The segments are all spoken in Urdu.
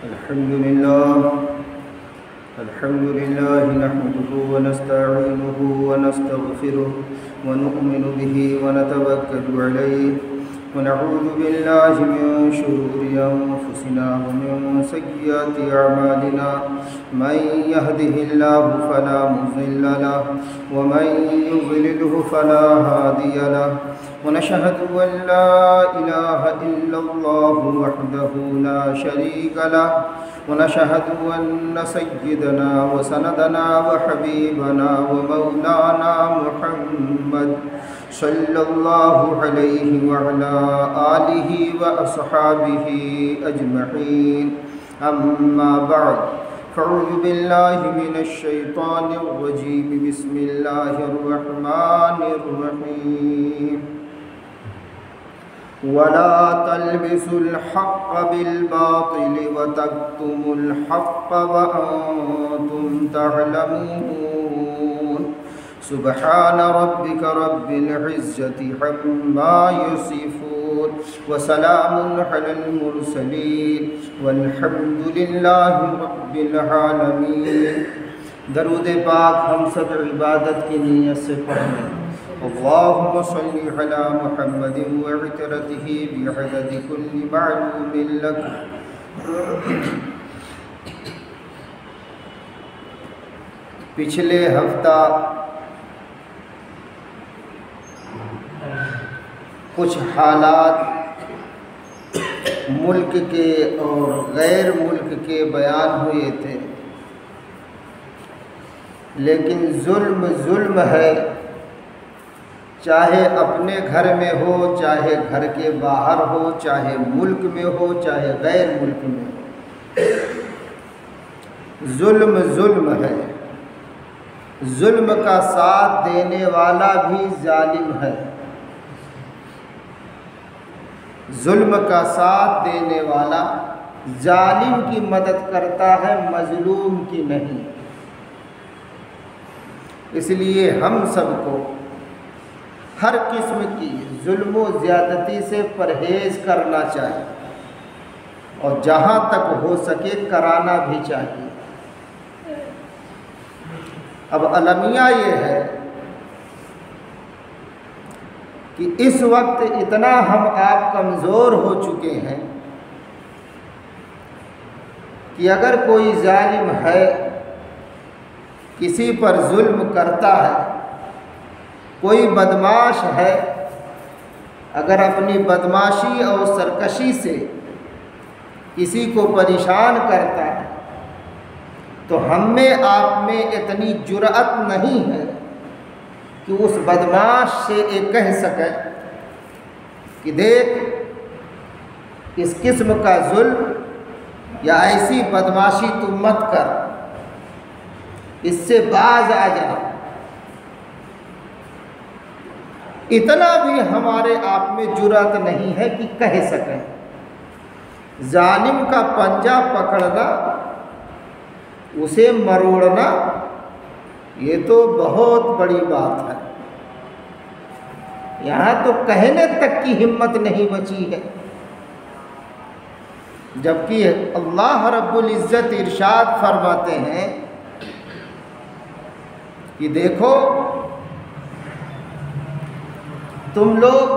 الحمد لله نحمده ونستعينه ونستغفره ونؤمن به ونتوكل عليه ونعوذ بالله من شرور أنفسنا ومن سيئات أعمالنا من يهده الله فلا مضل له ومن يضلله فلا هادي له ونشهد أن لا إله إلا الله وحده لا شريك له ونشهد أن سيدنا وسندنا وحبيبنا ومولانا محمد صلى الله عليه وعلى آله وأصحابه أجمعين أما بعد فأعوذ بالله من الشيطان الرجيم بسم الله الرحمن الرحيم ولا تلبسوا الحق بالباطل وتكتموا الحق وأنتم تعلمون سبحان ربك رب العزة عما يصفون وسلام على المرسلين والحمد لله رب العالمين۔ درود پاک ہم سب عبادت کی نیت سے پڑھیں۔ اللهم صل على محمد وعترته بعدد كل معلوم لك۔ پچھلے ہفتہ کچھ حالات ملک کے اور غیر ملک کے بیان ہوئے تھے، لیکن ظلم ظلم ہے، چاہے اپنے گھر میں ہو، چاہے گھر کے باہر ہو، چاہے ملک میں ہو، چاہے غیر ملک میں ہو، ظلم ظلم ہے۔ ظلم کا ساتھ دینے والا بھی ظالم ہے، ظلم کا ساتھ دینے والا ظالم کی مدد کرتا ہے، مظلوم کی نہیں۔ اس لیے ہم سب کو ہر قسم کی ظلم و زیادتی سے پرہیز کرنا چاہیے، اور جہاں تک ہو سکے کرانا بھی چاہیے۔ اب المیہ یہ ہے کہ اس وقت اتنا ہم آپ کمزور ہو چکے ہیں کہ اگر کوئی ظالم ہے، کسی پر ظلم کرتا ہے، کوئی بدماش ہے، اگر اپنی بدماشی اور سرکشی سے کسی کو پریشان کرتا ہے، تو ہم میں آپ میں اتنی جرأت نہیں ہے کہ اس بدماش سے یہ کہہ سکے کہ دیکھ اس قسم کا ظلم یا ایسی بدماشی تو مت کر، اس سے باز آ جا۔ اتنا بھی ہمارے آپ میں جرأت نہیں ہے کہ کہہ سکیں۔ ظالم کا پنجہ پکڑنا، اسے مروڑنا، یہ تو بہت بڑی بات ہے، یہاں تو کہنے تک کی ہمت نہیں بچی ہے۔ جبکہ اللہ رب العزت ارشاد فرماتے ہیں کہ دیکھو تم لوگ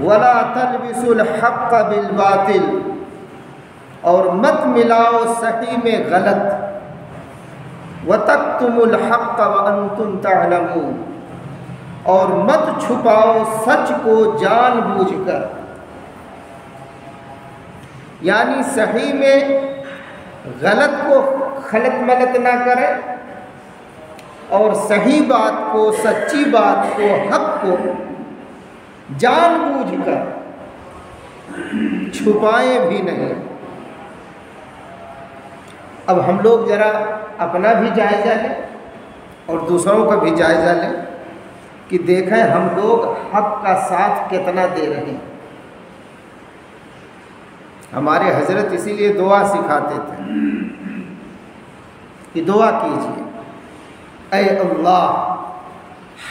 وَلَا تَلْبِسُوا الْحَقَّ بِالْبَاطِلِ، اور مت ملاؤ صحیح میں غلط، وَتَكْتُمُوا الْحَقَّ وَأَنْتُمْ تَعْلَمُونَ، اور مت چھپاؤ سچ کو جان بوجھ کر، یعنی صحیح میں غلط کو خلط ملط نہ کرے، اور صحیح بات کو، سچی بات کو، حق کو جان بوجھ کر چھپائیں بھی نہیں۔ اب ہم لوگ ذرا اپنا بھی جائزہ لیں اور دوسروں کا بھی جائزہ لیں کہ دیکھیں ہم لوگ حق کا ساتھ کتنا دے رہے ہیں۔ ہمارے حضرت اسی لیے دعا سکھاتے تھے کہ دعا کیجیے، اے اللہ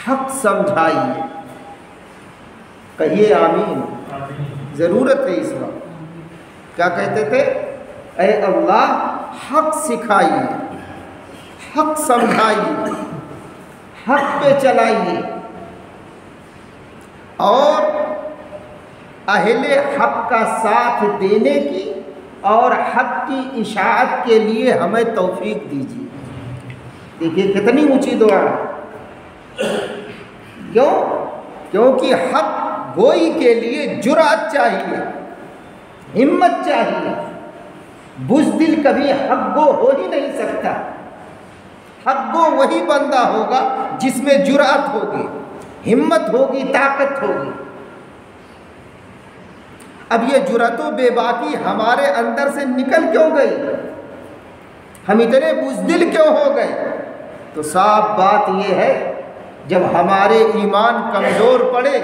حق سمجھائیے، کہیے آمین. ضرورت ہے اس وقت. کیا کہتے تھے؟ اے اللہ حق سکھائیے، حق سمجھائیے، حق پہ چلائیے، اور اہل حق کا ساتھ دینے کی اور حق کی اشاعت کے لیے ہمیں توفیق دیجیے. دیکھیے کتنی اونچی دعا ہے. کیوں؟ کیونکہ حق گوئی کے لیے جرأت چاہیے، ہمت چاہیے. بزدل کبھی حق گو ہو ہی نہیں سکتا. حق گو وہی بندہ ہوگا جس میں جرأت ہوگی، ہمت ہوگی، طاقت ہوگی. اب یہ جرأت و بے باکی ہمارے اندر سے نکل کیوں گئی؟ ہم اتنے بزدل کیوں ہو گئے؟ تو صاف بات یہ ہے، جب ہمارے ایمان کمزور پڑے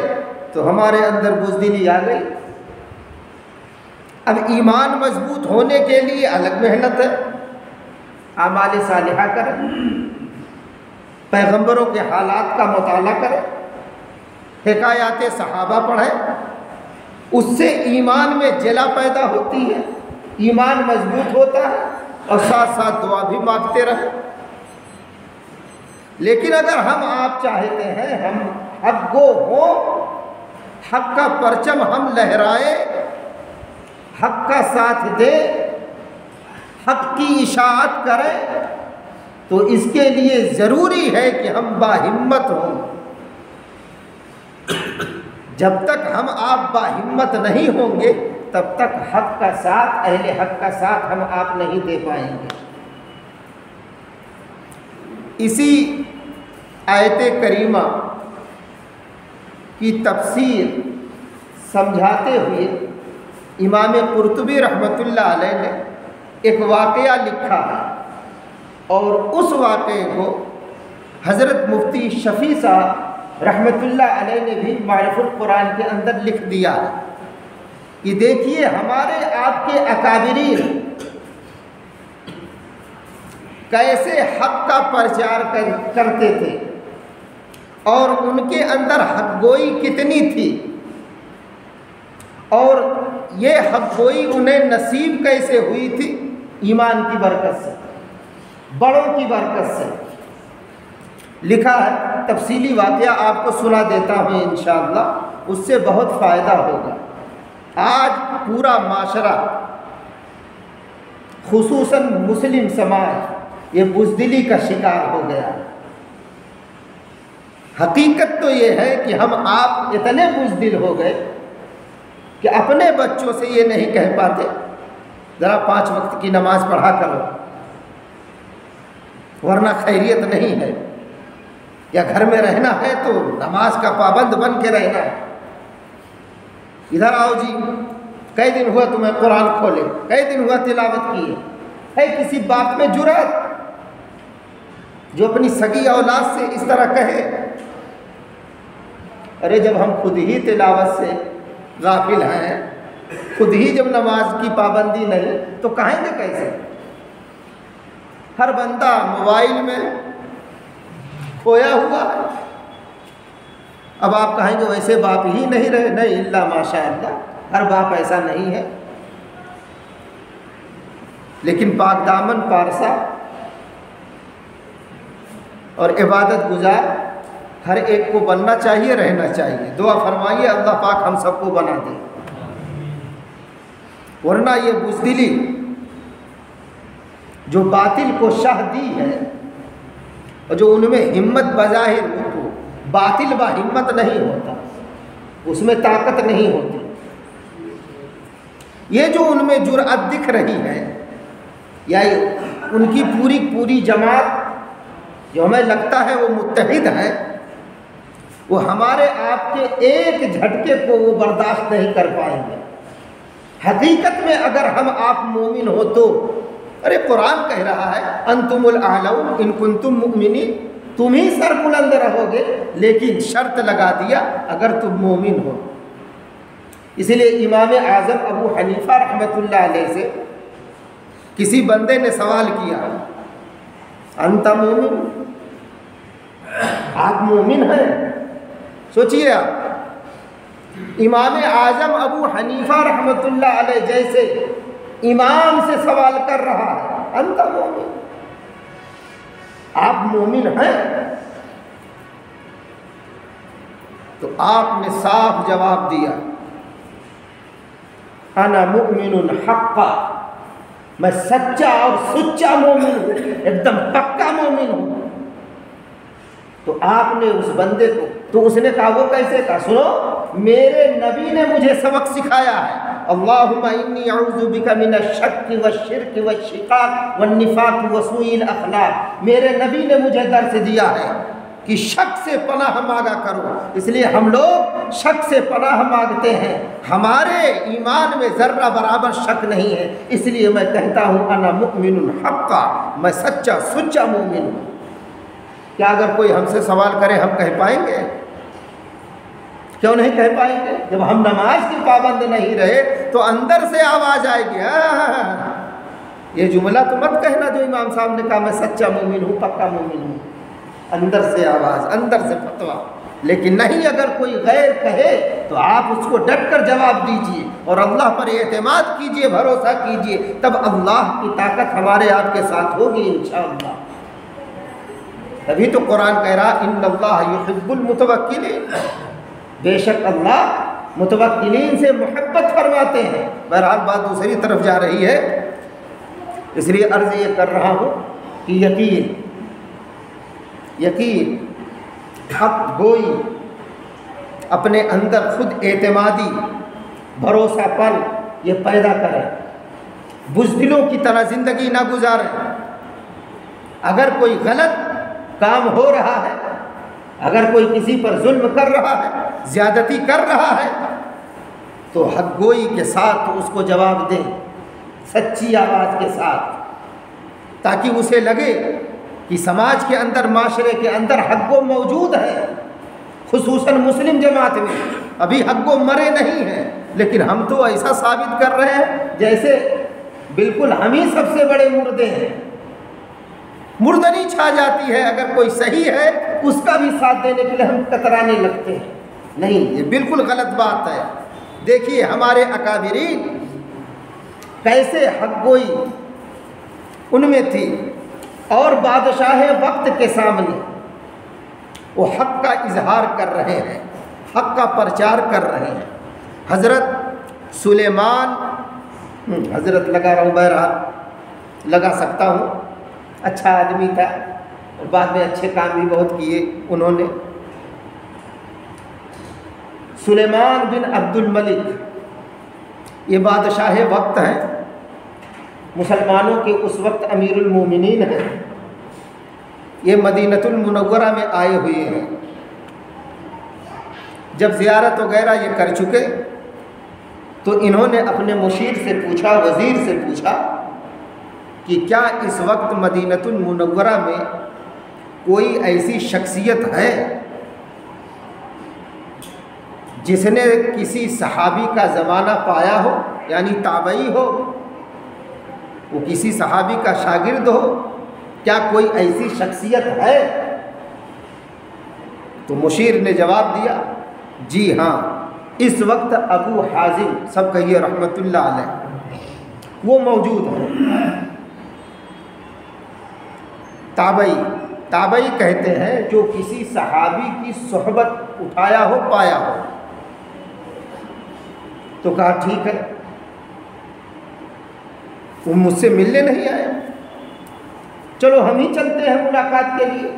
تو ہمارے اندر بزدلی آ گئی. اب ایمان مضبوط ہونے کے لیے الگ محنت ہے. اعمال صالحہ کریں، پیغمبروں کے حالات کا مطالعہ کریں، حکایات صحابہ پڑھیں. اس سے ایمان میں جلا پیدا ہوتی ہے، ایمان مضبوط ہوتا ہے، اور ساتھ ساتھ دعا بھی مانگتے رہیں. لیکن اگر ہم آپ چاہتے ہیں ہم حق گو ہوں، حق کا پرچم ہم لہرائیں، حق کا ساتھ دیں، حق کی اشاعت کریں، تو اس کے لیے ضروری ہے کہ ہم باہمت ہوں. جب تک ہم آپ باہمت نہیں ہوں گے تب تک حق کا ساتھ، اہل حق کا ساتھ ہم آپ نہیں دے پائیں گے. اسی آیت کریمہ کی تفسیر سمجھاتے ہوئے امام قرطبی رحمۃ اللہ علیہ نے ایک واقعہ لکھا ہے، اور اس واقعے کو حضرت مفتی شفیع صاحب رحمۃ اللہ علیہ نے بھی معرف القرآن کے اندر لکھ دیا ہے کہ دیکھیے ہمارے آپ کے اکابرین کیسے حق کا پرچار کرتے تھے، اور ان کے اندر حق گوئی کتنی تھی، اور یہ حق گوئی انہیں نصیب کیسے ہوئی تھی؟ ایمان کی برکت سے، بڑوں کی برکت سے. لکھا ہے، تفصیلی واقعہ آپ کو سنا دیتا ہوں انشاءاللہ، اس سے بہت فائدہ ہوگا. آج پورا معاشرہ خصوصاً مسلم سماج یہ بزدلی کا شکار ہو گیا. حقیقت تو یہ ہے کہ ہم آپ اتنے بزدل ہو گئے کہ اپنے بچوں سے یہ نہیں کہہ پاتے ذرا 5 وقت کی نماز پڑھا کرو ورنہ خیریت نہیں ہے، یا گھر میں رہنا ہے تو نماز کا پابند بن کے رہنا ہے. ادھر آؤ جی، کئی دن ہوا تمہیں قرآن کھولے، کئی دن ہوا تلاوت کی ہے کسی بات میں جرأت جو اپنی سگی اولاد سے اس طرح کہے؟ ارے جب ہم خود ہی تلاوت سے غافل ہیں، خود ہی جب نماز کی پابندی نہیں تو کہیں گے کیسے؟ ہر بندہ موبائل میں کھویا ہوا ہے. اب آپ کہیں گے ویسے باپ ہی نہیں رہے. نہیں، الا ماشاء اللہ، ہر باپ ایسا نہیں ہے، لیکن پاک دامن پارسا اور عبادت گزار ہر ایک کو بننا چاہیے، رہنا چاہیے. دعا فرمائیے اللہ پاک ہم سب کو بنا دے. ورنہ یہ بزدلی جو باطل کو شہ دی ہے، اور جو ان میں ہمت بظاہر ہو تو باطل با ہمت نہیں ہوتا، اس میں طاقت نہیں ہوتی. یہ جو ان میں جرأت دکھ رہی ہے، یا ان کی پوری جماعت جو ہمیں لگتا ہے وہ متحد ہے، وہ ہمارے آپ کے ایک جھٹکے کو وہ برداشت نہیں کر پائیں گے. حقیقت میں اگر ہم آپ مومن ہو تو، ارے قرآن کہہ رہا ہے انتم الاعلون ان کنتم مؤمنین، تم ہی سر بلند رہو گے، لیکن شرط لگا دیا اگر تم مومن ہو. اسی لیے امام اعظم ابو حنیفہ رحمۃ اللہ علیہ سے کسی بندے نے سوال کیا، انت مومن، آپ مومن ہیں؟ سوچئے آپ، امام اعظم ابو حنیفہ رحمۃ اللہ علیہ جیسے امام سے سوال کر رہا ہے، انت مومن، آپ مومن ہیں؟ تو آپ نے صاف جواب دیا، انا مؤمن حقا، میں سچا اور سچا مومن ہوں، ایک دم پکا مومن ہوں۔ تو آپ نے اس بندے کو، تو اس نے کہا وہ کیسے کہا؟ سنو، میرے نبی نے مجھے سبق سکھایا ہے، اللہم انی اعوذ بک من الشک والشرک والشقاق والنفاق وسوء الاخلاق۔ میرے نبی نے مجھے درس دیا ہے کہ شک سے پناہ مانگا کرو، اس لیے ہم لوگ شک سے پناہ مانگتے ہیں، ہمارے ایمان میں ذرہ برابر شک نہیں ہے، اس لیے میں کہتا ہوں انا مؤمن حقا، میں سچا سچا مومن ہوں۔ کیا اگر کوئی ہم سے سوال کرے ہم کہہ پائیں گے؟ کیوں نہیں کہہ پائیں گے؟ جب ہم نماز کی پابند نہیں رہے تو اندر سے آواز آئے گی، یہ جملہ تو مت کہنا جو امام صاحب نے کہا میں سچا مومن ہوں، پکا مومن ہوں، اندر سے آواز، اندر سے فتویٰ۔ لیکن نہیں، اگر کوئی غیر کہے تو آپ اس کو ڈٹ کر جواب دیجئے اور اللہ پر اعتماد کیجئے، بھروسہ کیجئے، تب اللہ کی طاقت ہمارے آپ کے ساتھ ہوگی انشاءاللہ۔ تبھی تو قرآن کہہ رہا ان اللہ یحب المتوکلین، بے شک اللہ متوکلین سے محبت فرماتے ہیں۔ بہرحال بات دوسری طرف جا رہی ہے، اس لیے عرض یہ کر رہا ہوں کہ یقین، حق گوئی، اپنے اندر خود اعتمادی، بھروسہ پن یہ پیدا کریں، بزدلوں کی طرح زندگی نہ گزاریں۔ اگر کوئی غلط کام ہو رہا ہے، اگر کوئی کسی پر ظلم کر رہا ہے، زیادتی کر رہا ہے، تو حق گوئی کے ساتھ اس کو جواب دیں، سچی آواز کے ساتھ، تاکہ اسے لگے کہ سماج کے اندر، معاشرے کے اندر حق گو موجود ہے، خصوصاً مسلم جماعت میں ابھی حق گو مرے نہیں ہیں، لیکن ہم تو ایسا ثابت کر رہے ہیں جیسے بالکل ہم ہی سب سے بڑے مردے ہیں۔ مردنی چھا جاتی ہے، اگر کوئی صحیح ہے اس کا بھی ساتھ دینے کے لیے ہم کترانے لگتے ہیں۔ نہیں، یہ بالکل غلط بات ہے۔ دیکھیے ہمارے اکابرین کیسے حق گوئی ان میں تھی، اور بادشاہ وقت کے سامنے وہ حق کا اظہار کر رہے ہیں، حق کا پرچار کر رہے ہیں۔ حضرت سلیمان، حضرت لگا رہا ہوں، بہرحال لگا سکتا ہوں، اچھا آدمی تھا اور بعد میں اچھے کام بھی بہت کیے انہوں نے۔ سلیمان بن عبد الملک یہ بادشاہ وقت ہیں، مسلمانوں کے اس وقت امیر المومنین ہیں، یہ مدینۃ المنورہ میں آئے ہوئے ہیں۔ جب زیارت وغیرہ یہ کر چکے تو انہوں نے اپنے مشیر سے پوچھا، وزیر سے پوچھا کہ کیا اس وقت مدینۃ المنورہ میں کوئی ایسی شخصیت ہے جس نے کسی صحابی کا زمانہ پایا ہو، یعنی تابعی ہو، وہ کسی صحابی کا شاگرد ہو، کیا کوئی ایسی شخصیت ہے؟ تو مشیر نے جواب دیا، جی ہاں، اس وقت ابو حازم، سب کہیے رحمت اللہ علیہ، وہ موجود ہے۔ تابعی کہتے ہیں جو کسی صحابی کی صحبت اٹھایا ہو، پایا ہو۔ تو کہا ٹھیک ہے، وہ مجھ سے ملنے نہیں آئے، چلو ہم ہی چلتے ہیں ملاقات کے لیے۔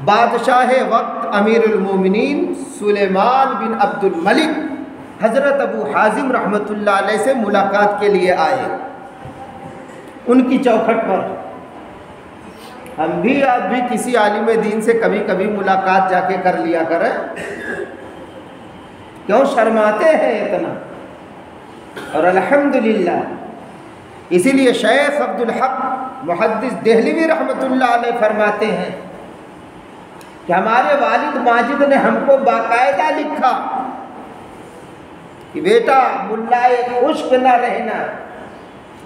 بادشاہ وقت امیر المومنین سلیمان بن عبد الملک حضرت ابو حازم رحمۃ اللہ علیہ سے ملاقات کے لیے آئے ان کی چوکھٹ پر۔ ہم بھی، آپ بھی کسی عالم دین سے کبھی کبھی ملاقات جا کے کر لیا کریں، کیوں شرماتے ہیں اتنا؟ اور الحمدللہ اسی لیے شیخ عبد الحق محدث دہلوی رحمۃ اللہ علیہ فرماتے ہیں کہ ہمارے والد ماجد نے ہم کو باقاعدہ لکھا کہ بیٹا ملائے خشک نہ رہنا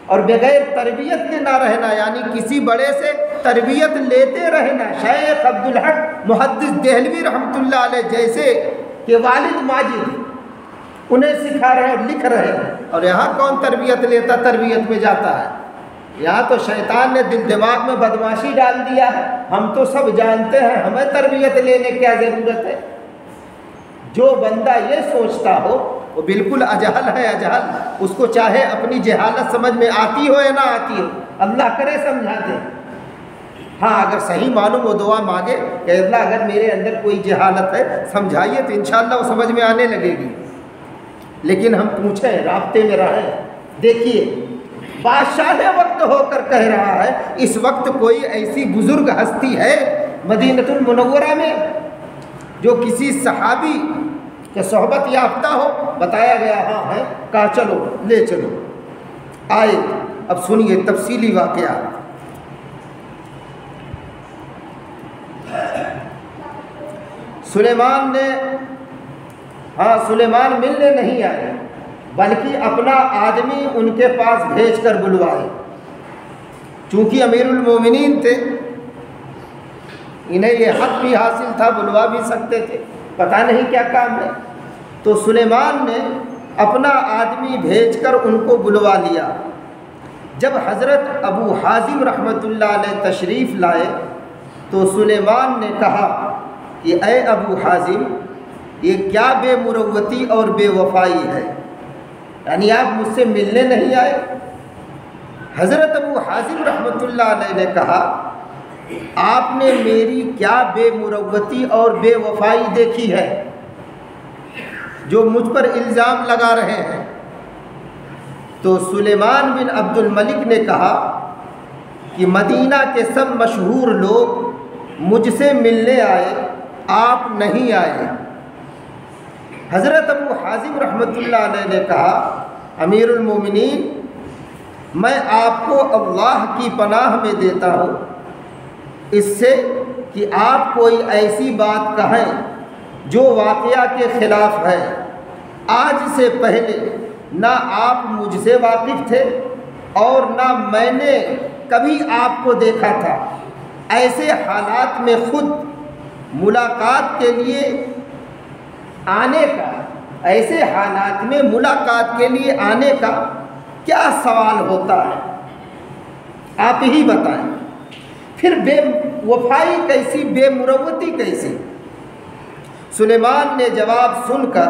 اور بغیر تربیت کے نہ رہنا، یعنی کسی بڑے سے تربیت لیتے رہنا۔ شیخ عبد الحق محدث دہلوی رحمۃ اللہ علیہ جیسے کہ والد ماجد انہیں سکھا رہے اور لکھ رہے ہیں، اور یہاں کون تربیت لیتا، تربیت میں جاتا ہے؟ یہاں تو شیطان نے دل دماغ میں بدماشی ڈال دیا ہے، ہم تو سب جانتے ہیں، ہمیں تربیت لینے کی کیا ضرورت ہے؟ جو بندہ یہ سوچتا ہو وہ بالکل اجہل ہے، اجہل، اس کو چاہے اپنی جہالت سمجھ میں آتی ہو یا نہ آتی ہو، اللہ کرے سمجھا دے۔ ہاں اگر صحیح معلوم ہو دعا مانگے کہ اللہ اگر میرے اندر کوئی جہالت ہے سمجھائیے، تو انشاءاللہ وہ سمجھ میں آنے لگے گی۔ لیکن ہم پوچھیں، رابطے میں رہیں۔ دیکھیے بادشاہ وقت ہو کر کہہ رہا ہے، اس وقت کوئی ایسی بزرگ ہستی ہے مدینہ المنورہ میں جو کسی صحابی کے صحبت یافتہ ہو؟ بتایا گیا ہاں ہے، کہا چلو لے چلو۔ آئے، اب سنیے تفصیلی واقعہ۔ سلیمان ملنے نہیں آئے، بلکہ اپنا آدمی ان کے پاس بھیج کر بلوائے۔ چونکہ امیر المومنین تھے، انہیں یہ حق بھی حاصل تھا، بلوا بھی سکتے تھے، پتہ نہیں کیا کام ہے۔ تو سلیمان نے اپنا آدمی بھیج کر ان کو بلوا لیا۔ جب حضرت ابو حازم رحمۃ اللہ علیہ تشریف لائے تو سلیمان نے کہا کہ اے ابو حازم، یہ کیا بے مروتی اور بے وفائی ہے؟ یعنی آپ مجھ سے ملنے نہیں آئے؟ حضرت ابو حازم رحمۃ اللہ علیہ نے کہا، آپ نے میری کیا بے مروتی اور بے وفائی دیکھی ہے جو مجھ پر الزام لگا رہے ہیں؟ تو سلیمان بن عبد الملک نے کہا کہ مدینہ کے سب مشہور لوگ مجھ سے ملنے آئے، آپ نہیں آئے۔ حضرت ابو حازم رحمۃ اللہ علیہ نے کہا، امیر المومنین، میں آپ کو اللہ کی پناہ میں دیتا ہوں اس سے کہ آپ کوئی ایسی بات کہیں جو واقعہ کے خلاف ہے۔ آج سے پہلے نہ آپ مجھ سے واقف تھے اور نہ میں نے کبھی آپ کو دیکھا تھا۔ ایسے حالات میں خود ملاقات کے لیے آنے کا، ایسے حالات میں ملاقات کے لیے آنے کا کیا سوال ہوتا ہے؟ آپ ہی بتائیں۔ پھر بے وفائی کیسی، بے مروتی کیسی؟ سلیمان نے جواب سن کر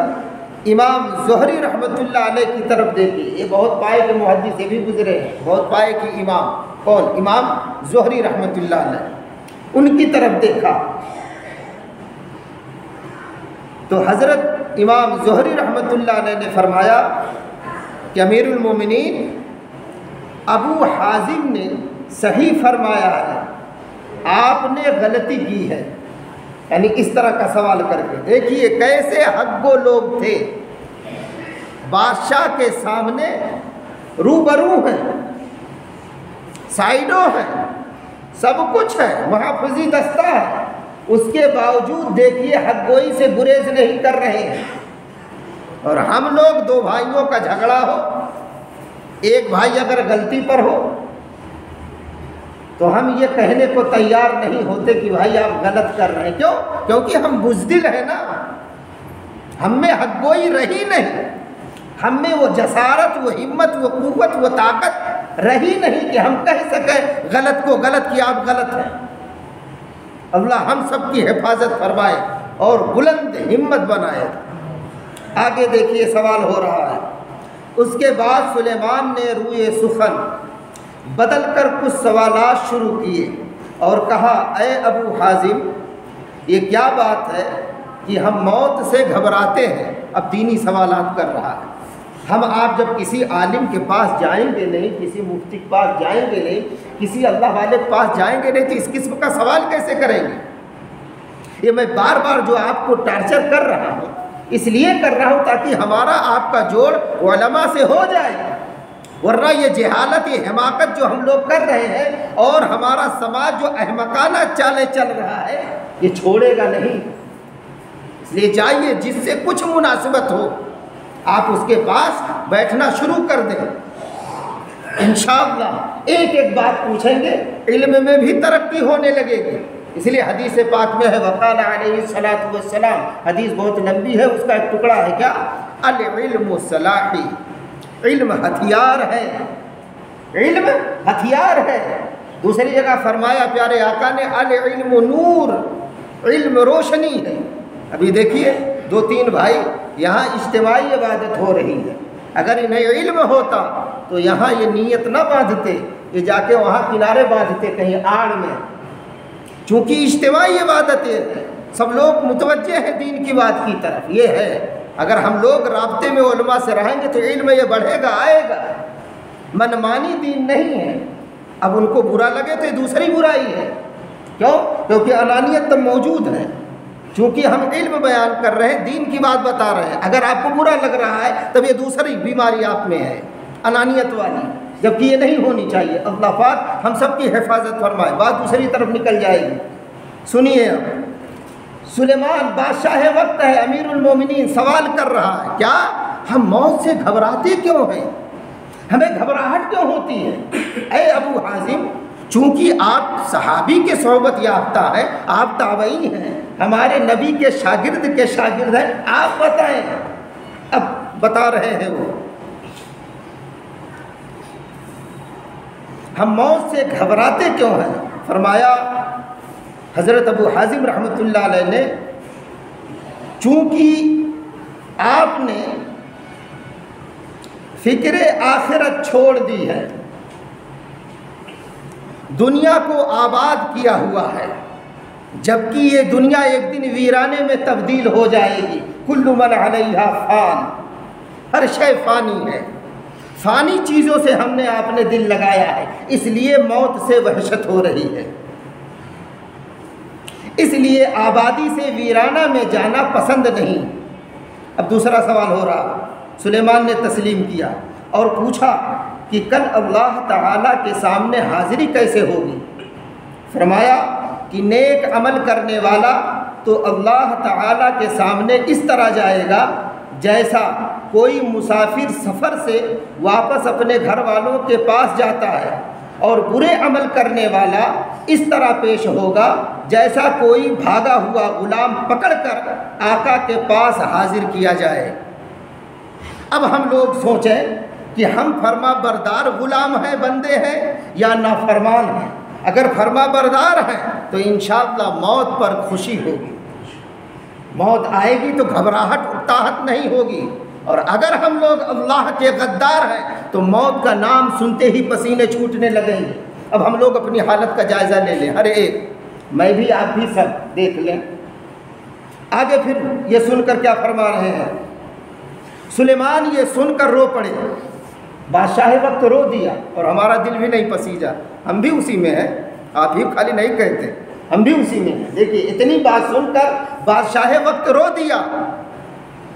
امام زہری رحمۃ اللہ علیہ کی طرف دیکھی۔ یہ بہت پائے کے محدث یہ بھی گزرے ہیں، بہت پائے کے امام، کون؟ امام زہری رحمۃ اللہ علیہ۔ ان کی طرف دیکھا تو حضرت امام زہری رحمۃ اللہ علیہ نے فرمایا کہ امیر المومنین، ابو حازم نے صحیح فرمایا ہے، آپ نے غلطی کی ہے۔ یعنی اس طرح کا سوال کر کے دیکھیے کیسے حق گو لوگ تھے، بادشاہ کے سامنے روبرو ہیں، سائڈوں ہیں، سب کچھ ہے، محافظی دستہ ہے، اس کے باوجود دیکھیے حق گوئی سے گریز نہیں کر رہے ہیں۔ اور ہم لوگ دو بھائیوں کا جھگڑا ہو، ایک بھائی اگر غلطی پر ہو تو ہم یہ کہنے کو تیار نہیں ہوتے کہ بھائی آپ غلط کر رہے ہیں۔ کیوں؟ کیونکہ ہم بزدل ہیں نا، ہم میں حق گوئی رہی نہیں، ہم میں وہ جسارت، وہ ہمت، وہ قوت، وہ طاقت رہی نہیں کہ ہم کہہ سکیں غلط کو غلط کیا، آپ غلط ہیں۔ اللہ ہم سب کی حفاظت فرمائے اور بلند ہمت بنائے۔ آگے دیکھیے سوال ہو رہا ہے۔ اس کے بعد سلیمان نے روئے سخن بدل کر کچھ سوالات شروع کیے اور کہا، اے ابو حازم، یہ کیا بات ہے کہ ہم موت سے گھبراتے ہیں؟ اب دینی سوالات کر رہا ہے۔ ہم آپ جب کسی عالم کے پاس جائیں گے نہیں، کسی مفتی کے پاس جائیں گے نہیں، کسی اللہ والے کے پاس جائیں گے نہیں، تو اس قسم کا سوال کیسے کریں گے؟ یہ میں بار بار جو آپ کو ٹارچر کر رہا ہوں اس لیے کر رہا ہوں تاکہ ہمارا آپ کا جوڑ علماء سے ہو جائے، ورنہ یہ جہالت، یہ حماقت جو ہم لوگ کر رہے ہیں اور ہمارا سماج جو احمقانہ چالیں چل رہا ہے یہ چھوڑے گا نہیں۔ اس لیے چاہیے جس سے کچھ مناسبت ہو آپ اس کے پاس بیٹھنا شروع کر دیں، انشاءاللہ ایک ایک بات پوچھیں گے، علم میں بھی ترقی ہونے لگے گی۔ اس لیے حدیث پاک میں ہے وقال علیہ الصلاۃ والسلام، حدیث بہت لمبی ہے، اس کا ایک ٹکڑا ہے کیا، العلم سلاحی، علم ہتھیار ہے، علم ہتھیار ہے۔ دوسری جگہ فرمایا پیارے آقا نے العلم نور، علم روشنی ہے۔ ابھی دیکھیے 2-3 بھائی یہاں اجتماعی عبادت ہو رہی ہے، اگر انہیں علم ہوتا تو یہاں یہ نیت نہ باندھتے، یہ جا کے وہاں کنارے باندھتے کہیں آڑ میں، چونکہ اجتماعی عبادت ہے، سب لوگ متوجہ ہیں دین کی بات کی طرف، یہ ہے۔ اگر ہم لوگ رابطے میں علماء سے رہیں گے تو علم یہ بڑھے گا، آئے گا۔ منمانی دین نہیں ہے، اب ان کو برا لگے تو یہ دوسری برائی ہے، کیوں؟ کیونکہ انانیت تب موجود ہے، چونکہ ہم علم بیان کر رہے ہیں، دین کی بات بتا رہے ہیں، اگر آپ کو برا لگ رہا ہے تب یہ دوسری بیماری آپ میں ہے، انانیت والی، جبکہ یہ نہیں ہونی چاہیے۔ اللہ پاک ہم سب کی حفاظت فرمائے۔ بات دوسری طرف نکل جائے گی، سنیے اب۔ سلیمان بادشاہ وقت ہے، امیر المومنین سوال کر رہا ہے، کیا ہم موت سے گھبراتے کیوں ہیں، ہمیں گھبراہٹ کیوں ہوتی ہے؟ اے ابو حازم، چونکہ آپ صحابی کے صحبت یافتہ ہیں، آپ تابعی ہیں، ہمارے نبی کے شاگرد ہیں، آپ بتائیں۔ اب بتا رہے ہیں وہ، ہم موت سے گھبراتے کیوں ہیں؟ فرمایا حضرت ابو حازم رحمۃ اللہ علیہ نے، چونکہ آپ نے فکر آخرت چھوڑ دی ہے، دنیا کو آباد کیا ہوا ہے، جبکہ یہ دنیا ایک دن ویرانے میں تبدیل ہو جائے گی۔ کل من علیہا فان، ہر شے فانی ہے، فانی چیزوں سے ہم نے آپ نے دل لگایا ہے، اس لیے موت سے وحشت ہو رہی ہے، اس لیے آبادی سے ویرانہ میں جانا پسند نہیں۔ اب دوسرا سوال ہو رہا، سلیمان نے تسلیم کیا اور پوچھا کہ کل اللہ تعالیٰ کے سامنے حاضری کیسے ہوگی؟ فرمایا کہ نیک عمل کرنے والا تو اللہ تعالیٰ کے سامنے اس طرح جائے گا جیسا کوئی مسافر سفر سے واپس اپنے گھر والوں کے پاس جاتا ہے، اور برے عمل کرنے والا اس طرح پیش ہوگا جیسا کوئی بھاگا ہوا غلام پکڑ کر آقا کے پاس حاضر کیا جائے۔ اب ہم لوگ سوچیں کہ ہم فرما بردار غلام ہیں، بندے ہیں، یا نافرمان ہیں؟ اگر فرما بردار ہیں تو انشاءاللہ موت پر خوشی ہوگی، موت آئے گی تو گھبراہٹ اکتاہٹ نہیں ہوگی، اور اگر ہم لوگ اللہ کے غدار ہیں تو موت کا نام سنتے ہی پسینے چھوٹنے لگیں گے۔ اب ہم لوگ اپنی حالت کا جائزہ لے لیں، ہر ایک، میں بھی آپ بھی سب دیکھ لیں۔ آگے پھر یہ سن کر کیا فرما رہے ہیں؟ سلیمان یہ سن کر رو پڑے، بادشاہ وقت رو دیا، اور ہمارا دل بھی نہیں پسیجا، ہم بھی اسی میں ہیں، آپ ہی خالی نہیں کہتے، ہم بھی اسی میں ہیں۔ دیکھیے اتنی بات سن کر بادشاہ وقت رو دیا،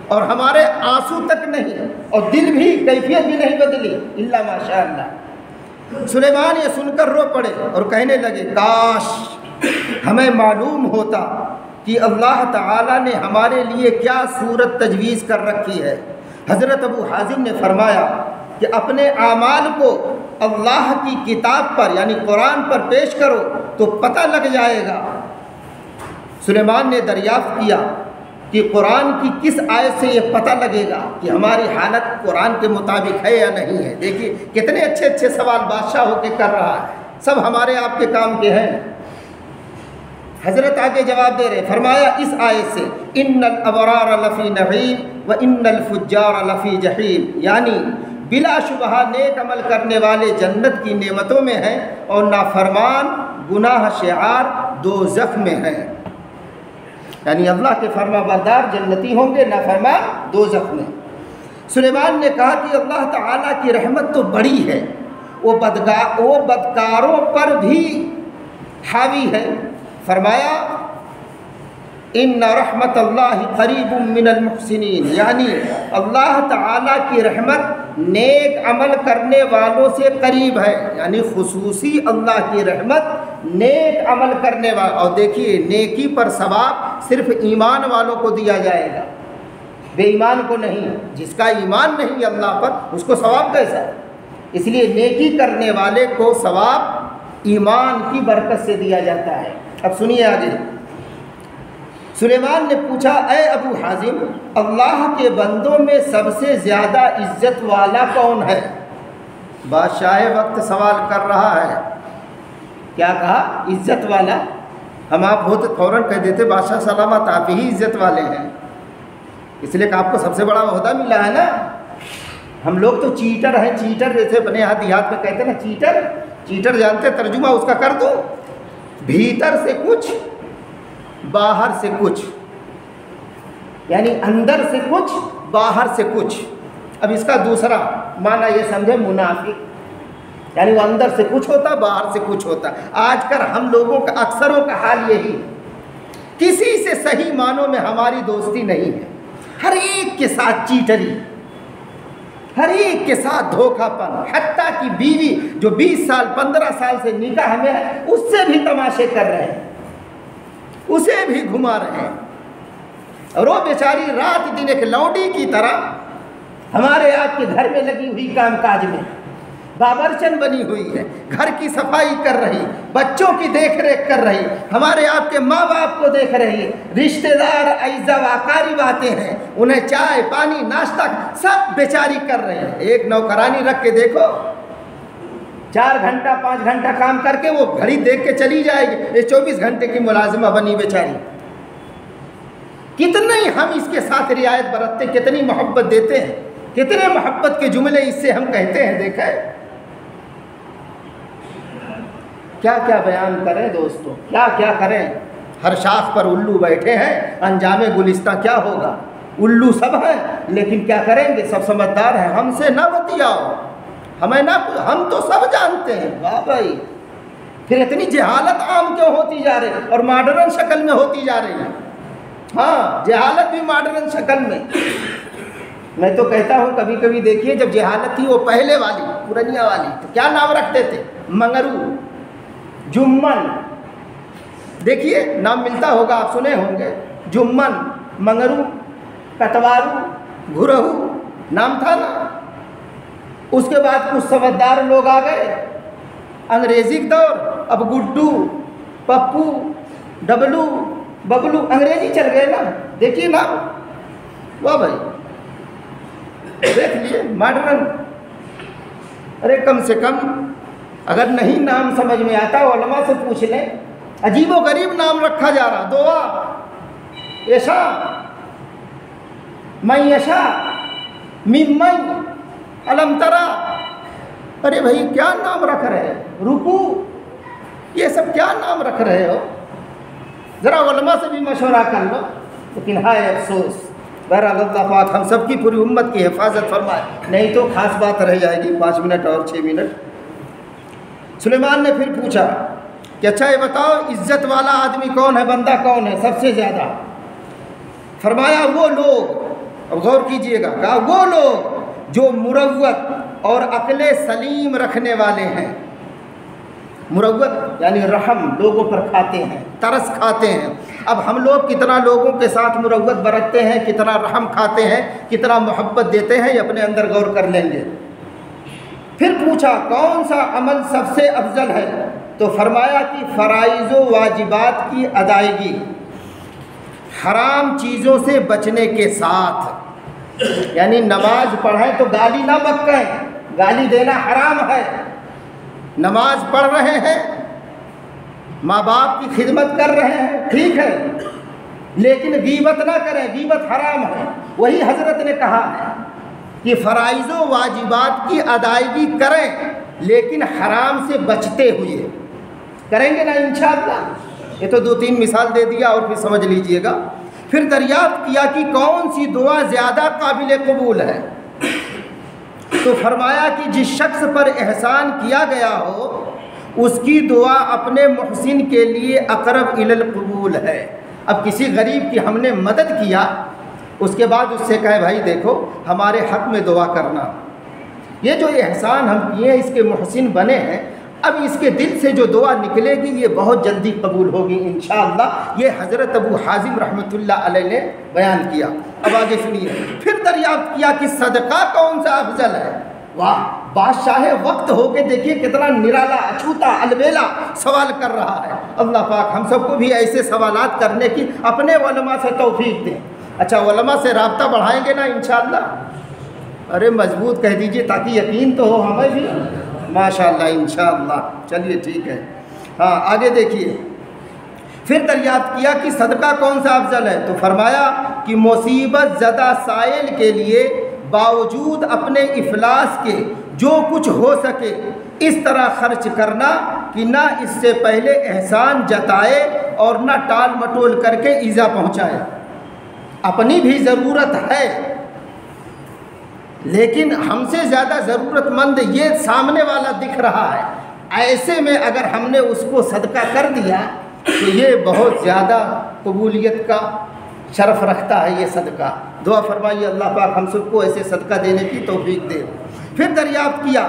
اور ہمارے آنسو تک نہیں، اور دل بھی کیفیت بھی نہیں بدلی، الا ماشاء اللہ۔ سلیمان یہ سن کر رو پڑے اور کہنے لگے، کاش ہمیں معلوم ہوتا کہ اللہ تعالیٰ نے ہمارے لیے کیا صورت تجویز کر رکھی ہے۔ حضرت ابو حازم نے فرمایا کہ اپنے اعمال کو اللہ کی کتاب پر یعنی قرآن پر پیش کرو تو پتہ لگ جائے گا۔ سلیمان نے دریافت کیا کہ قرآن کی کس آیت سے یہ پتہ لگے گا کہ ہماری حالت قرآن کے مطابق ہے یا نہیں ہے۔ دیکھیے کتنے اچھے اچھے سوال بادشاہ ہو کے کر رہا ہے، سب ہمارے آپ کے کام کے ہیں۔ حضرت آگے جواب دے رہے، فرمایا اس آیت سے ان الابرار لفی نعیم و ان الفجار لفی جحیم، یعنی بلا شبہ نیک عمل کرنے والے جنت کی نعمتوں میں ہیں اور نافرمان گناہ شعار دوزخ میں ہیں، یعنی اللہ کے فرما بردار جنتی ہوں گے، نافرمان دوزخ میں۔ سلیمان نے کہا کہ اللہ تعالیٰ کی رحمت تو بڑی ہے، وہ بدکاروں پر بھی حاوی ہے۔ فرمایا ان رحمت اللہ قریب من المحسنین، یعنی اللہ تعالیٰ کی رحمت نیک عمل کرنے والوں سے قریب ہے، یعنی خصوصی اللہ کی رحمت نیک عمل کرنے والوں۔ اور دیکھیے نیکی پر ثواب صرف ایمان والوں کو دیا جائے گا، بے ایمان کو نہیں۔ جس کا ایمان نہیں اللہ پر اس کو ثواب کیسا؟ اس لیے نیکی کرنے والے کو ثواب ایمان کی برکت سے دیا جاتا ہے۔ اب سنیے آگے، سلیمان نے پوچھا اے ابو حازم، اللہ کے بندوں میں سب سے زیادہ عزت والا کون ہے؟ بادشاہ وقت سوال کر رہا ہے، کیا کہا؟ عزت والا۔ ہم آپ ہوتے فوراً کہہ دیتے بادشاہ سلامت آپ ہی عزت والے ہیں، اس لیے کہ آپ کو سب سے بڑا عہدہ ملا ہے نا۔ ہم لوگ تو چیٹر ہیں، چیٹر جیسے اپنے یہاں دیہات میں کہتے ہیں نا چیٹر، چیٹر جانتے ترجمہ اس کا کر دو؟ بھیتر سے کچھ باہر سے کچھ، یعنی اندر سے کچھ باہر سے کچھ۔ اب اس کا دوسرا معنی یہ سمجھے منافق، یعنی وہ اندر سے کچھ ہوتا باہر سے کچھ ہوتا۔ آج کل ہم لوگوں کا اکثروں کا حال یہی، کسی سے صحیح معنوں میں ہماری دوستی نہیں ہے، ہر ایک کے ساتھ چیٹری، ہر ایک کے ساتھ دھوکہ پن، حتیٰ کہ بیوی جو 20 سال 15 سال سے نکاح میں ہے اس سے بھی تماشے کر رہے ہیں، اسے بھی گھما رہے ہیں، اور وہ بیچاری رات دن ایک لوڈی کی طرح ہمارے آپ کے گھر میں لگی ہوئی کام کاج میں بابرچن بنی ہوئی ہے، گھر کی صفائی کر رہی، بچوں کی دیکھ ریکھ کر رہی، ہمارے آپ کے ماں باپ کو دیکھ رہی، رشتہ دار اعزا و اقارب آتے ہیں انہیں چائے پانی ناشتہ سب بیچاری کر رہے ہیں۔ ایک نوکرانی رکھ کے دیکھو، 4 گھنٹہ 5 گھنٹہ کام کر کے وہ گھڑی دیکھ کے چلی جائے گی، یہ 24 گھنٹے کی ملازمہ بنی بیچاری۔ کتنی ہم اس کے ساتھ رعایت برتتے، کتنی محبت دیتے ہیں، کتنے محبت کے جملے اس سے ہم کہتے ہیں، دیکھیں کیا کیا بیان کریں دوستو، کیا کیا کریں۔ ہر شاخ پر الو بیٹھے ہیں، انجام گلستہ کیا ہوگا؟ الو سب ہیں لیکن کیا کریں گے؟ سب سمجھدار ہیں، ہم سے نہ بتیاؤ، ہمیں نہ، ہم تو سب جانتے ہیں۔ واہ بھائی، پھر اتنی جہالت عام کیوں ہوتی جا رہی اور ماڈرن شکل میں ہوتی جا رہی ہے؟ ہاں، جہالت بھی ماڈرن شکل میں۔ میں تو کہتا ہوں کبھی کبھی دیکھیے، جب جہالت تھی وہ پہلے والی پرانیا والی تو کیا نام رکھتے تھے؟ منگرو، جمن، دیکھیے نام ملتا ہوگا، آپ سنے ہوں گے، جمن، منگرو، کٹوارو، گھرہو، نام تھا نا۔ اس کے بعد کچھ سمجھدار لوگ آ گئے، انگریزی کا دور، اب گڈو، پپو، ڈبلو، ببلو، انگریزی چل گئے نا، دیکھیے نا، واہ بھائی، دیکھ لیے ماڈرن۔ ارے کم سے کم اگر نہیں نام سمجھ میں آتا علماء سے پوچھ لیں، عجیب و غریب نام رکھا جا رہا، دعا، یشا، میں یشا، ممن، علم ترا، ارے بھائی کیا نام رکھ رہے ہو؟ رکو، یہ سب کیا نام رکھ رہے ہو؟ ذرا علماء سے بھی مشورہ کر لو۔ لیکن ہائے افسوس، بہرحال اللہ پاک ہم سب کی پوری امت کی حفاظت فرمائے، نہیں تو خاص بات رہ جائے گی 5 منٹ اور 6 منٹ۔ سلیمان نے پھر پوچھا کہ اچھا یہ بتاؤ عزت والا آدمی کون ہے، بندہ کون ہے سب سے زیادہ؟ فرمایا وہ لوگ، اب غور کیجئے گا، کہا وہ لوگ جو مروت اور عقل سلیم رکھنے والے ہیں۔ مروت یعنی رحم، لوگوں پر کھاتے ہیں، ترس کھاتے ہیں۔ اب ہم لوگ کتنا لوگوں کے ساتھ مروت برتتے ہیں، کتنا رحم کھاتے ہیں، کتنا محبت دیتے ہیں، یہ اپنے اندر غور کر لیں گے۔ پھر پوچھا کون سا عمل سب سے افضل ہے؟ تو فرمایا کہ فرائض و واجبات کی ادائیگی، حرام چیزوں سے بچنے کے ساتھ، یعنی نماز پڑھیں تو گالی نہ بکیں، گالی دینا حرام ہے۔ نماز پڑھ رہے ہیں، ماں باپ کی خدمت کر رہے ہیں، ٹھیک ہے، لیکن غیبت نہ کریں، غیبت حرام ہے۔ وہی حضرت نے کہا ہے کہ فرائض و واجبات کی ادائیگی کریں لیکن حرام سے بچتے ہوئے کریں گے نا انشاءاللہ۔ یہ تو 2-3 مثال دے دیا اور پھر سمجھ لیجئے گا۔ پھر دریافت کیا کہ کون سی دعا زیادہ قابل قبول ہے؟ تو فرمایا کہ جس شخص پر احسان کیا گیا ہو اس کی دعا اپنے محسن کے لیے اقرب الی القبول ہے۔ اب کسی غریب کی ہم نے مدد کیا، اس کے بعد اس سے کہے بھائی دیکھو ہمارے حق میں دعا کرنا، یہ جو احسان ہم کیے اس کے محسن بنے ہیں، اب اس کے دل سے جو دعا نکلے گی یہ بہت جلدی قبول ہوگی انشاءاللہ۔ یہ حضرت ابو حازم رحمۃ اللہ علیہ نے بیان کیا۔ اب آگے سنیے، پھر دریافت کیا کہ صدقہ کون سا افضل ہے؟ واہ، بادشاہ وقت ہو کے دیکھیے کتنا نرالا، اچھوتا، البیلا سوال کر رہا ہے۔ اللہ پاک ہم سب کو بھی ایسے سوالات کرنے کی اپنے علماء سے توفیق دیں۔ اچھا علماء سے رابطہ بڑھائیں گے نا انشاءاللہ؟ ارے مضبوط کہہ دیجئے تاکہ یقین تو ہو ہمیں بھی، ماشاءاللہ انشاءاللہ۔ چلیے ٹھیک ہے، ہاں آگے دیکھیے۔ پھر دریافت کیا کہ صدقہ کون سا افضل ہے، تو فرمایا کہ مصیبت زدہ سائل کے لیے باوجود اپنے افلاس کے جو کچھ ہو سکے اس طرح خرچ کرنا کہ نہ اس سے پہلے احسان جتائے اور نہ ٹال مٹول کر کے ایذا پہنچائے۔ اپنی بھی ضرورت ہے لیکن ہم سے زیادہ ضرورت مند یہ سامنے والا دکھ رہا ہے، ایسے میں اگر ہم نے اس کو صدقہ کر دیا تو یہ بہت زیادہ قبولیت کا شرف رکھتا ہے یہ صدقہ۔ دعا فرمائیے اللہ پاک ہم سب کو ایسے صدقہ دینے کی توفیق دے۔ پھر دریافت کیا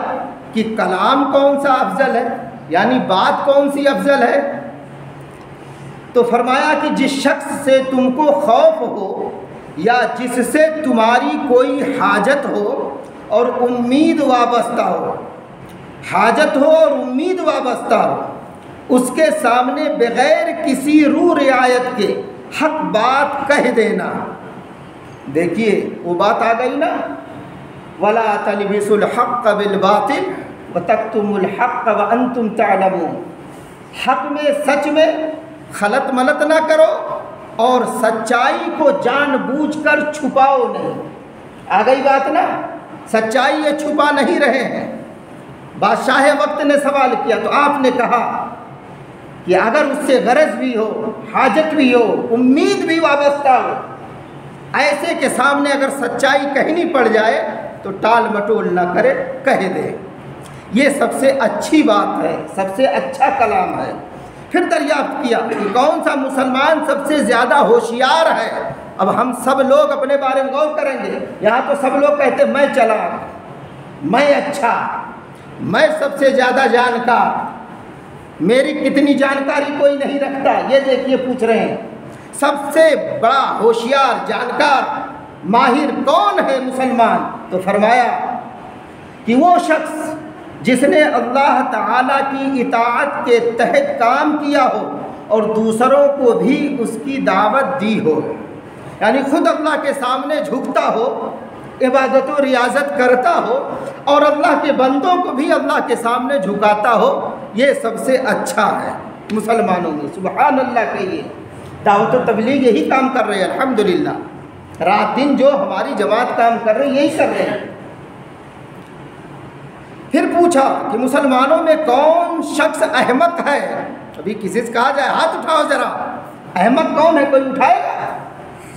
کہ کلام کون سا افضل ہے، یعنی بات کون سی افضل ہے، تو فرمایا کہ جس شخص سے تم کو خوف ہو یا جس سے تمہاری کوئی حاجت ہو اور امید وابستہ ہو، حاجت ہو اور امید وابستہ ہو، اس کے سامنے بغیر کسی رو رعایت کے حق بات کہہ دینا۔ دیکھیے وہ بات آ گئی نا، وَلَا تَلْبِسُوا الْحَقَّ بِالْبَاطِلِ وَتَكْتُمُوا الْحَقَّ وَأَنْتُمْ تَعْلَمُونَ۔ حق میں سچ میں خلط ملط نہ کرو اور سچائی کو جان بوجھ کر چھپاؤ نہیں۔ آ گئی بات نا، سچائی یہ چھپا نہیں رہے ہیں۔ بادشاہ وقت نے سوال کیا تو آپ نے کہا کہ اگر اس سے غرض بھی ہو، حاجت بھی ہو، امید بھی وابستہ ہو، ایسے کے سامنے اگر سچائی کہنی پڑ جائے تو ٹال مٹول نہ کرے، کہہ دے۔ یہ سب سے اچھی بات ہے، سب سے اچھا کلام ہے۔ پھر دریافت کیا کہ کون سا مسلمان سب سے زیادہ ہوشیار ہے۔ اب ہم سب لوگ اپنے بارے میں غور کریں گے۔ یہاں تو سب لوگ کہتے میں چلاک، میں اچھا، میں سب سے زیادہ جانکار، میری کتنی جانکاری کوئی نہیں رکھتا۔ یہ دیکھیے پوچھ رہے ہیں سب سے بڑا ہوشیار جانکار ماہر کون ہے مسلمان، تو فرمایا کہ وہ شخص جس نے اللہ تعالیٰ کی اطاعت کے تحت کام کیا ہو اور دوسروں کو بھی اس کی دعوت دی ہو، یعنی خود اللہ کے سامنے جھکتا ہو، عبادت و ریاضت کرتا ہو اور اللہ کے بندوں کو بھی اللہ کے سامنے جھکاتا ہو، یہ سب سے اچھا ہے مسلمانوں میں۔ سبحان اللہ کہیے، دعوت و تبلیغ یہی کام کر رہے ہیں الحمدللہ، رات دن جو ہماری جماعت کام کر رہے ہیں یہی کر رہے ہیں۔ پھر پوچھا کہ مسلمانوں میں کون شخص احمق ہے، ابھی کسی سے کہا جائے ہاتھ اٹھاؤ ذرا، احمق کون ہے، کوئی اٹھائے گا؟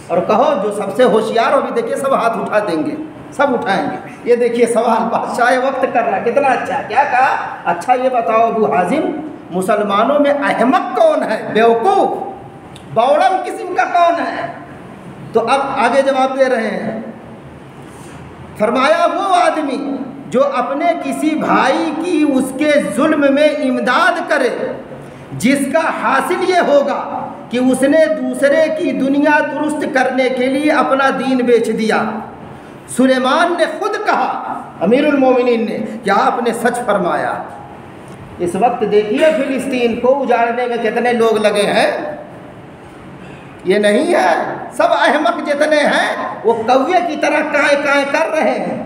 اور کہو جو سب سے ہوشیار ہو، بھی دیکھیے سب ہاتھ اٹھا دیں گے، سب اٹھائیں گے۔ یہ دیکھیے سوال بادشاہ وقت کر رہا ہے، کتنا اچھا ہے۔ کیا کہا؟ اچھا یہ بتاؤ ابو حازم، مسلمانوں میں احمق کون ہے، بیوقوف باوڑم قسم کا کون ہے؟ تو اب آگے جواب دے رہے ہیں۔ فرمایا وہ آدمی جو اپنے کسی بھائی کی اس کے ظلم میں امداد کرے، جس کا حاصل یہ ہوگا کہ اس نے دوسرے کی دنیا درست کرنے کے لیے اپنا دین بیچ دیا۔ سلیمان نے خود کہا، امیر المومنین نے، کہ آپ نے سچ فرمایا۔ اس وقت دیکھیے فلسطین کو اجاڑنے میں کتنے لوگ لگے ہیں، یہ نہیں ہے سب احمق جتنے ہیں وہ کوے کی طرح کائیں کائیں کر رہے ہیں،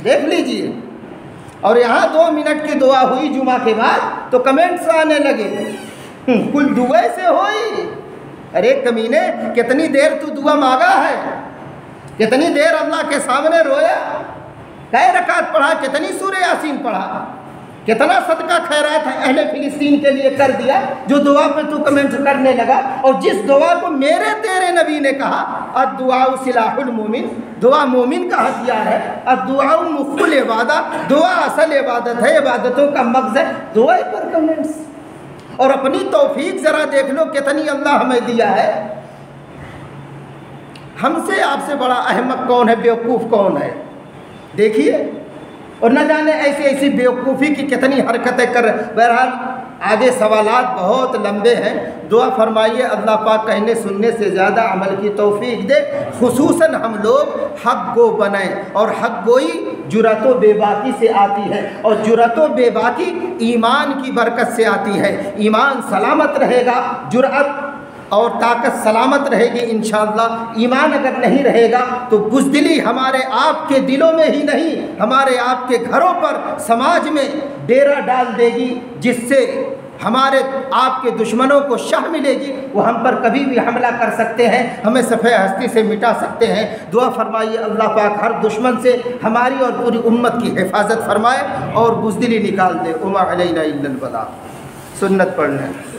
دیکھ لیجئے۔ اور یہاں 2 منٹ کی دعا ہوئی جمعہ کے بعد تو کمنٹس آنے لگے، کل دعائیں سے ہوئی۔ ارے کمینے کتنی دیر تو دعا مانگا ہے، کتنی دیر اللہ کے سامنے رویا، کئی رکعت پڑھا، کتنی سورہ یاسین پڑھا، کتنا صدقہ خیرات ہے اہل فلسطین کے لیے کر دیا، جو دعا پہ تو کمنٹ کرنے لگا۔ اور جس دعا کو میرے تیرے نبی نے کہا الدعاء سلاح المومن، دعا مومن کا ہتھیار ہے، الدعاء مخ العبادہ، دعا اصل عبادت ہے، عبادتوں کا مغز ہے، دعا پر کمنٹس۔ اور اپنی توفیق ذرا دیکھ لو کتنی اللہ ہمیں دیا ہے۔ ہم سے آپ سے بڑا احمق کون ہے، بیوقوف کون ہے؟ دیکھیے، اور نہ جانے ایسی بیوقوفی کی کتنی حرکتیں کر رہے۔ بہرحال آگے سوالات بہت لمبے ہیں، دعا فرمائیے اللہ پاک کہنے سننے سے زیادہ عمل کی توفیق دے، خصوصاً ہم لوگ حق گو بنیں، اور حق گوئی جرأت و بے باکی سے آتی ہے، اور جرأت و بے باکی ایمان کی برکت سے آتی ہے۔ ایمان سلامت رہے گا، جرأت اور طاقت سلامت رہے گی انشاءاللہ۔ ایمان اگر نہیں رہے گا تو بزدلی ہمارے آپ کے دلوں میں ہی نہیں، ہمارے آپ کے گھروں پر، سماج میں ڈیرا ڈال دے گی، جس سے ہمارے آپ کے دشمنوں کو شہ ملے گی، وہ ہم پر کبھی بھی حملہ کر سکتے ہیں، ہمیں صفحہ ہستی سے مٹا سکتے ہیں۔ دعا فرمائیے اللہ پاک ہر دشمن سے ہماری اور پوری امت کی حفاظت فرمائے اور بزدلی نکال دے۔ وما علینا الا البلاغ۔ سنت پڑھ لیں۔